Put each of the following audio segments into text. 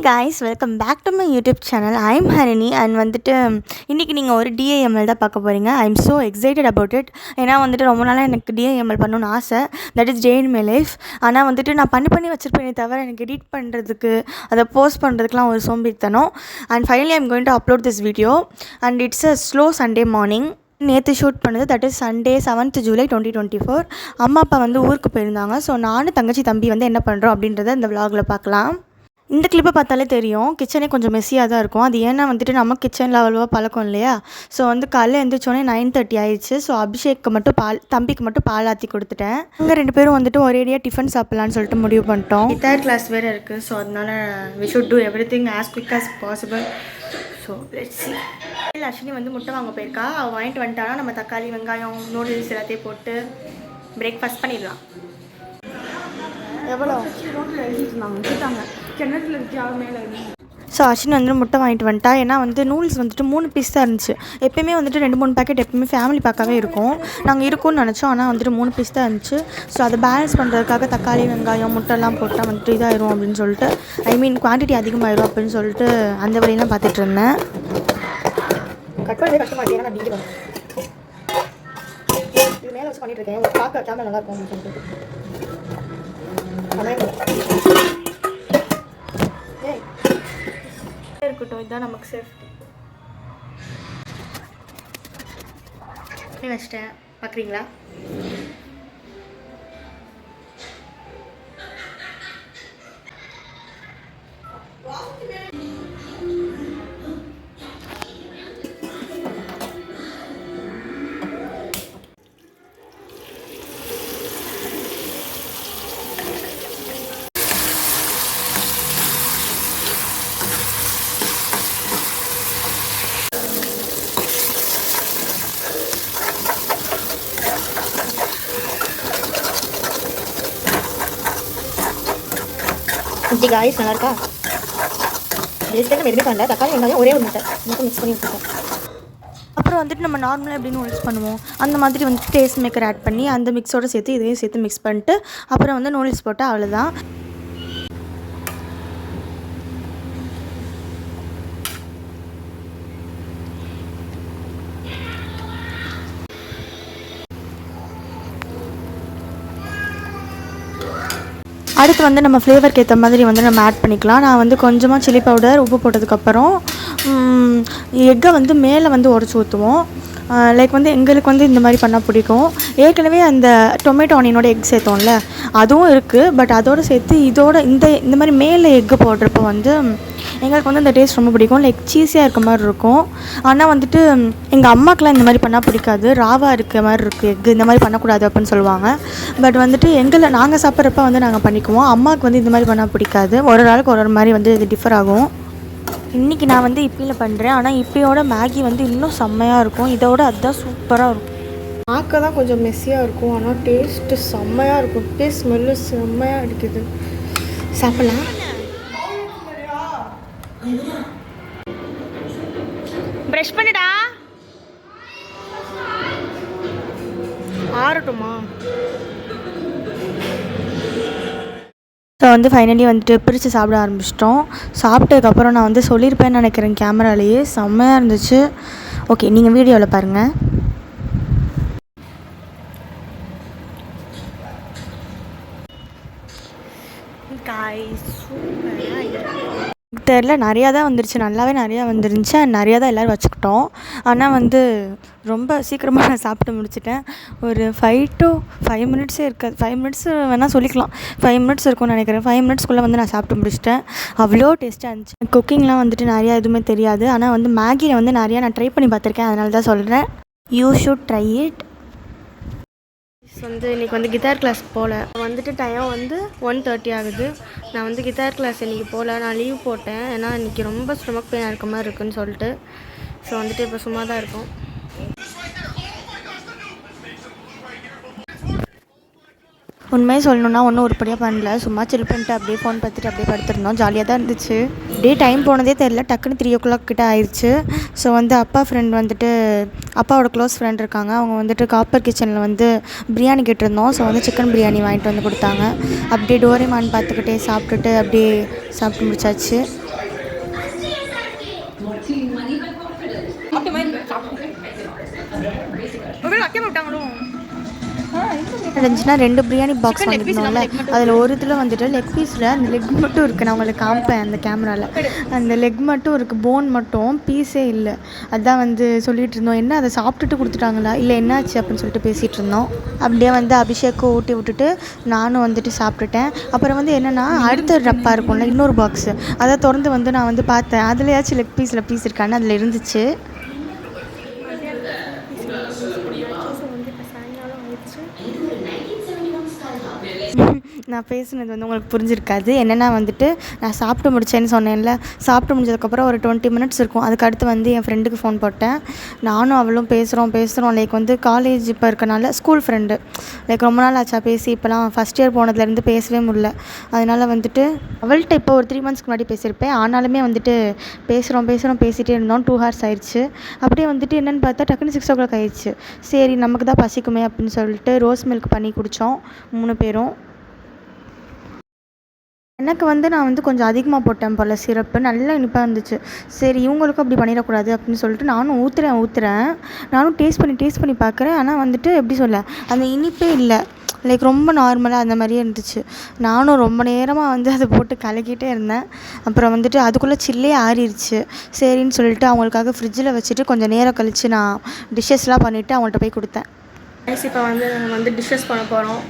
guys, welcome back to my YouTube channel. I am Harini and வந்துட்டு இன்றைக்கி நீங்கள் ஒரு DIML தான் பார்க்க போகிறீங்க. I am so excited about it. ஏன்னா வந்துட்டு ரொம்ப நாளாக எனக்கு DIML பண்ணணும்னு ஆசை. That is day in my life. ஆனால் வந்துட்டு நான் பண்ணி வச்சுருப்பேனே தவிர எனக்கு எடிட் பண்ணுறதுக்கு அதை போஸ்ட் பண்ணுறதுக்குலாம் ஒரு சோம்பேறித்தனம். And finally I'm going to upload this video and it's a slow Sunday morning. நேற்று ஷூட் பண்ணது, that is Sunday 7th July 2024. அம்மா அப்பா வந்து ஊருக்கு போயிருந்தாங்க. ஸோ நானும் தங்கச்சி தம்பி வந்து என்ன பண்ணுறோம் அப்படின்றத இந்த விலாகில் பார்க்கலாம். இந்த கிளிப்பை பார்த்தாலே தெரியும், கிச்சனே கொஞ்சம் மெஸ்ஸியாக தான் இருக்கும். அது ஏன்னா வந்துட்டு நம்ம கிச்சனில் அவ்வளோவா பழக்கம் இல்லையா. ஸோ வந்து காலையில் எழுந்திரிச்சோடனே 9:30 ஆயிடுச்சு. ஸோ அபிஷேக்கு மட்டும் தம்பிக்கு மட்டும் பால் ஆற்றி கொடுத்துட்டேன். அங்கே 2 பேரும் வந்துட்டு ஒரேடியாக டிஃபன் சாப்பிட்லான்னு சொல்லிட்டு முடிவு பண்ணிட்டோம். 3rd கிளாஸ் வேறு இருக்குது. ஸோ அதனால we should do everything as quick as possible. So let's see. Ashwini வந்து முட்டை வாங்க போயிருக்கா. அவள் வாங்கிட்டு வந்துட்டானா நம்ம தக்காளி வெங்காயம் நூடுல்ஸ் எல்லாத்தையும் போட்டு பிரேக்ஃபாஸ்ட் பண்ணிடலாம். எவ்வளோ ரோட்டில் எழுதிட்டுருந்தாங்க கேட்டாங்க, கிணத்துல இருக்கியா மேலே. ஸோ அஸ்வினி வந்து முட்டை வாங்கிட்டு வந்துட்டா. ஏன்னா வந்து நூடுல்ஸ் வந்துட்டு 3 பீஸ் தான் இருந்துச்சு. எப்போயுமே வந்துட்டு 2-3 பேக்கெட் எப்போயுமே ஃபேமிலி பேக்காகவே இருக்கும். நாங்கள் இருக்கும்னு நினச்சோம், ஆனால் வந்துட்டு 3 பீஸ் தான் இருந்துச்சு. ஸோ அதை பேலன்ஸ் பண்ணுறதுக்காக தக்காளி வெங்காயம் முட்டைலாம் போட்டால் வந்துட்டு இதாகிடும் அப்படின்னு சொல்லிட்டு, ஐ மீன் குவான்டிட்டி அதிகமாகிடும் அப்படின்னு சொல்லிட்டு அந்த வழியெல்லாம் பார்த்துட்டு இருந்தேன். கட் பண்ணவே கஷ்டமாக இருக்குது. ஏன்னா நான் டிகிரி இது மேலே வச்சு பண்ணிட்டு இருக்கேன். ஒரு பார்க்க கேமரா நல்லா இருக்கும் அப்படின்னு சொல்லிட்டு இருக்கட்டும். இதுதான் நமக்கு சேஃப்டி. வச்சிட்டேன், பார்க்குறீங்களா? இப்படி காய்ஸ் நல்லா இருக்கா? பேஸ்ட்டாக நம்ம எதுவுமே பண்ணல, தக்காளி வெங்காயம் ஒரே ஒரு முட்டை மட்டும் மிக்ஸ் பண்ணி வச்சுருக்கோம். அப்புறம் வந்துட்டு நம்ம நார்மலாக எப்படி நூடுல்ஸ் பண்ணுவோம் அந்த மாதிரி வந்துட்டு டேஸ்ட் மேக்கர் ஆட் பண்ணி அந்த மிக்ஸோடு சேர்த்து இதையும் சேர்த்து மிக்ஸ் பண்ணிட்டு அப்புறம் வந்து நூடுல்ஸ் போட்டால் அவ்வளோதான். அடுத்து வந்து நம்ம ஃப்ளேவருக்கு ஏற்ற மாதிரி வந்து நம்ம ஆட் பண்ணிக்கலாம். நான் வந்து கொஞ்சமாக சில்லி பவுடர் உப்பு போட்டதுக்கப்புறம் எக்கை வந்து மேலே வந்து உடச்சி ஊற்றுவோம். லைக் வந்து எங்களுக்கு வந்து இந்த மாதிரி பண்ணால் பிடிக்கும். ஏற்கனவே அந்த டொமேட்டோ ஆனியனோட எக் சேர்த்தோம்ல அதுவும் இருக்குது. பட் அதோடு சேர்த்து இதோட இந்த மாதிரி மேலே எக்கு போடுறப்போ வந்து எங்களுக்கு வந்து இந்த டேஸ்ட் ரொம்ப பிடிக்கும். லைக் சீஸியாக இருக்க மாதிரி இருக்கும். ஆனால் வந்துட்டு எங்கள் அம்மாக்கெலாம் இந்த மாதிரி பண்ணால் பிடிக்காது. ராவாக இருக்க மாதிரி இருக்குது எக்கு, இந்த மாதிரி பண்ணக்கூடாது அப்படின்னு சொல்லுவாங்க. பட் வந்துட்டு நாங்கள் சாப்பிட்றப்ப வந்து நாங்கள் பண்ணிக்குவோம். அம்மாவுக்கு வந்து இந்த மாதிரி பண்ணால் பிடிக்காது. ஒரு நாளுக்கு ஒரு மாதிரி வந்து இது டிஃபர் ஆகும். இன்றைக்கி நான் வந்து இப்பியில் பண்ணுறேன். ஆனால் இப்பியோட மேகி வந்து இன்னும் செம்மையாக இருக்கும். இதோட அதுதான் சூப்பராக இருக்கும். பார்க்க தான் கொஞ்சம் மெஸ்ஸியாக இருக்கும், ஆனால் டேஸ்ட்டு செம்மையாக இருக்கும். டேஸ்ட் ஸ்மெல்லு செம்மையாக அடிக்குது. சாப்பிட்லாம். ப்ரஷ் பண்ணுடா. ஆறட்டுமா? ஸோ வந்து ஃபைனலி வந்துட்டு பிரித்து சாப்பிட ஆரம்பிச்சிட்டோம். சாப்பிட்டதுக்கப்புறம் நான் வந்து சொல்லியிருப்பேன்னு நினைக்கிறேன் கேமராலேயே, செம்மையாக இருந்துச்சு. ஓகே, நீங்கள் வீடியோவில் பாருங்கள். தெரில, நிறையா தான் வந்துருச்சு, நல்லாவே நிறையா வந்துருந்துச்சு. நிறையா தான் எல்லோரும் வச்சுக்கிட்டோம். ஆனால் வந்து ரொம்ப சீக்கிரமாக நான் சாப்பிட்டு முடிச்சிட்டேன். ஒரு 5 to 5 மினிட்ஸே இருக்காது. 5 மினிட்ஸ் வேணால் சொல்லிக்கலாம், 5 மினிட்ஸ் இருக்கும்னு நினைக்கிறேன். 5 மினிட்ஸ்க்குள்ளே வந்து நான் சாப்பிட்டு முடிச்சிட்டேன். அவ்வளோ டேஸ்ட்டாக இருந்துச்சு. குக்கிங்லாம் வந்துட்டு நிறையா எதுவுமே தெரியாது. ஆனால் வந்து மேகியில் வந்து நிறையா நான் ட்ரை பண்ணி பார்த்துருக்கேன். அதனால தான் சொல்கிறேன், யூ ஷுட் ட்ரை இட். வந்து இன்றைக்கி வந்து கிட்டார் கிளாஸ் போகல. வந்துட்டு டைம் வந்து 1:30 ஆகுது. நான் வந்து கிட்டார் கிளாஸ் இன்றைக்கி போகல, நான் லீவ் போட்டேன். ஏன்னா இன்றைக்கி ரொம்ப ஸ்டொமக் பெயின் இருக்க மாதிரி இருக்குதுன்னு சொல்லிட்டு. ஸோ வந்துட்டு இப்போ சும்மா தான் இருக்கும். உண்மையை சொல்லணுன்னா ஒன்றும் உருப்படியாக பண்ணல. சும்மா சில் பண்ணிட்டு அப்படியே ஃபோன் பார்த்துட்டு அப்படியே படுத்துருந்தோம். ஜாலியாக தான் இருந்துச்சு. டே டைம் போனதே தெரில. டக்குன்னு 3 o'clock கிட்ட ஆயிடுச்சு. ஸோ வந்து அப்பா ஃப்ரெண்ட் வந்துட்டு அப்பாவோட க்ளோஸ் ஃப்ரெண்ட் இருக்காங்க. அவங்க வந்துட்டு காப்பர் கிச்சனில் வந்து பிரியாணி கேட்டிருந்தோம். ஸோ வந்து சிக்கன் பிரியாணி வாங்கிட்டு வந்து கொடுத்தாங்க. அப்படியே டோரேமான் பார்த்துக்கிட்டே சாப்பிட்டுட்டு அப்படியே சாப்பிட்டு முடிச்சாச்சு. இருந்துச்சுன்னா 2 பிரியாணி பாக்ஸ் வாங்கிருந்தோம்ல, அதில் ஒரு இதில் வந்துட்டு லெக் பீஸில் அந்த லெக் மட்டும் இருக்குது. நான் உங்களுக்கு காமிப்பேன் அந்த கேமராவில். அந்த லெக் மட்டும் இருக்குது, போன் மட்டும் பீஸே இல்லை. அதான் வந்து சொல்லிகிட்டு இருந்தோம், என்ன அதை சாப்பிட்டுட்டு கொடுத்துட்டாங்களா இல்லை என்னாச்சு அப்படின்னு சொல்லிட்டு பேசிகிட்டு இருந்தோம். அப்படியே வந்து அபிஷேக்கும் ஊட்டி விட்டுட்டு நானும் வந்துட்டு சாப்பிட்டுட்டேன். அப்புறம் வந்து என்னென்னா அடுத்த டப்பா இருக்கும்ல இன்னொரு பாக்ஸு, அதை திறந்து வந்து நான் வந்து பார்த்தேன், அதுலையாச்சும் லெக் பீஸ் இருக்கான்னு அதில் இருந்துச்சு. நான் பேசுனது வந்து உங்களுக்கு புரிஞ்சிருக்காது. என்னென்னா வந்துட்டு நான் சாப்பிட்டு முடிச்சேன்னு சொன்னேன்ல, சாப்பிட்டு முடிஞ்சதுக்கப்புறம் ஒரு 20 மினிட்ஸ் இருக்கும். அதுக்கடுத்து வந்து என் ஃப்ரெண்டுக்கு ஃபோன் போட்டேன். நானும் அவளும் பேசுகிறோம். லைக் வந்து காலேஜ் இப்போ இருக்கனால ஸ்கூல் ஃப்ரெண்டு, லைக் ரொம்ப நாள் ஆச்சா பேசி. இப்போலாம் ஃபஸ்ட் இயர் போனதுலேருந்து பேசவே முடியல. அதனால் வந்துட்டு அவள்கிட்ட இப்போ ஒரு 3 மந்த்ஸ்க்கு முன்னாடி பேசியிருப்பேன். ஆனாலுமே வந்துட்டு பேசிகிட்டே இருந்தோம். 2 ஹவர்ஸ் ஆயிடுச்சு. அப்படியே வந்துட்டு என்னென்னு பார்த்தா டக்குன்னு 6 o'clock ஆயிடுச்சு. சரி நமக்கு தான் பசிக்குமே அப்படின்னு சொல்லிட்டு ரோஸ் மில்க் பண்ணி குடித்தோம் 3 பேரும். எனக்கு வந்து நான் வந்து கொஞ்சம் அதிகமாக போட்டேன் போல் சிரப்பு, நல்லா இனிப்பாக இருந்துச்சு. சரி இவங்களுக்கும் அப்படி பண்ணிடக்கூடாது அப்படின்னு சொல்லிட்டு நானும் ஊற்றுறேன். நானும் டேஸ்ட் பண்ணி பார்க்குறேன். ஆனால் வந்துட்டு எப்படி சொல்ல, அந்த இனிப்பே இல்லை. லைக் ரொம்ப நார்மலாக அந்த மாதிரியே இருந்துச்சு. நானும் ரொம்ப நேரமாக வந்து அதை போட்டு கலக்கிட்டே இருந்தேன். அப்புறம் வந்துட்டு அதுக்குள்ளே சில்லே ஆறிடுச்சு. சரின்னு சொல்லிட்டு அவங்களுக்காக ஃப்ரிட்ஜில் வச்சுட்டு கொஞ்சம் நேரம் கழித்து நான் டிஷ்ஷஸ்லாம் பண்ணிவிட்டு அவங்கள்ட்ட போய் கொடுத்தேன். இப்போ வந்து டிஷ்ஷஸ் பண்ண போகிறோம்.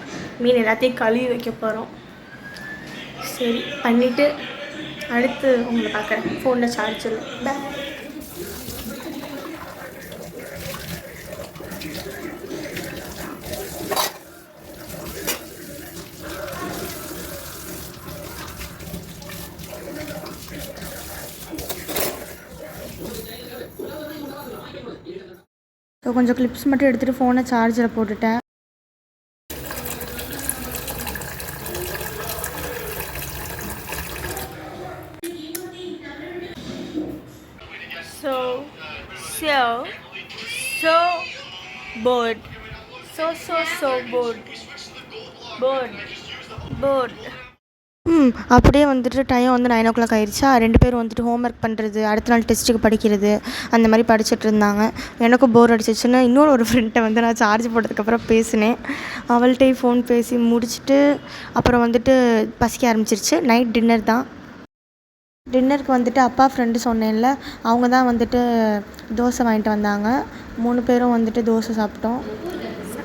மீன் எல்லாத்தையும் கழுவி வைக்க போகிறோம். சரி பண்ணிவிட்டு அடுத்து உங்களை பார்க்குறேன். ஃபோனில் சார்ஜ் இல்லை. பாய். கொஞ்சம் கிளிப்ஸ் மட்டும் எடுத்துகிட்டு ஃபோனை சார்ஜில் போட்டுட்டேன். So bored. So bored. அப்படியே வந்துட்டு டைம் வந்து 9 o'clock ஆயிடுச்சா. 2 பேரும் வந்துட்டு ஹோம்ஒர்க் பண்ணுறது, அடுத்த நாள் டெஸ்ட்டுக்கு படிக்கிறது, அந்த மாதிரி படிச்சுட்டு இருந்தாங்க. எனக்கும் போர் அடிச்சிச்சுன்னு இன்னொரு ஃப்ரெண்ட்டை வந்து நான் சார்ஜ் போட்டதுக்கப்புறம் பேசினேன். அவள்கிட்டையும் ஃபோன் பேசி முடிச்சுட்டு அப்புறம் வந்துட்டு பசிக்க ஆரம்பிச்சிருச்சு. நைட் டின்னர் தான். டின்னருக்கு வந்துட்டு அப்பா ஃப்ரெண்டு சொன்னேன்ல, அவங்க தான் வந்துட்டு தோசை வாங்கிட்டு வந்தாங்க. 3 பேரும் வந்துட்டு தோசை சாப்பிட்டோம்.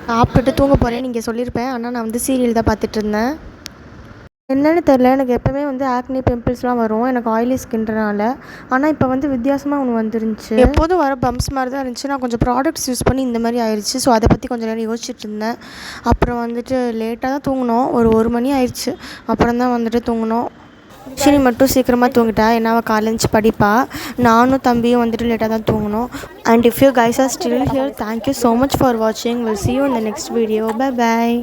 சாப்பிட்டுட்டு தூங்க போகிறேன்னு நீங்கள் சொல்லியிருப்பேன். ஆனால் நான் வந்து சீரியல் தான் பார்த்துட்டு இருந்தேன். என்னென்னு தெரில, எனக்கு எப்போவுமே வந்து ஆக்னி பிம்பிள்ஸ்லாம் வரும், எனக்கு ஆயிலி ஸ்கின்றனால. ஆனால் இப்போ வந்து வித்தியாசமாக ஒன்று வந்துருந்துச்சு. எப்போதும் வர பம்ப்ஸ் மாதிரி தான் இருந்துச்சு. நான் கொஞ்சம் ப்ராடக்ட்ஸ் யூஸ் பண்ணி இந்த மாதிரி ஆயிடுச்சு. ஸோ அதை பற்றி கொஞ்சம் நேரம் யோசிச்சுட்டு இருந்தேன். அப்புறம் வந்துட்டு லேட்டாக தான் தூங்கினோம். ஒரு 1 மணி ஆயிடுச்சு. அப்புறம் தான் வந்துட்டு தூங்கினோம். ஷினி மட்டும் சீக்கிரமாக தூங்கிட்டா, ஏன்னா அவள் காலேஜ் படிப்பா. நானும் தம்பியும் வந்துட்டு லேட்டாக தான் தூங்கணும். And if you guys are still here, thank you so much for watching. We'll see you in the next video. Bye bye.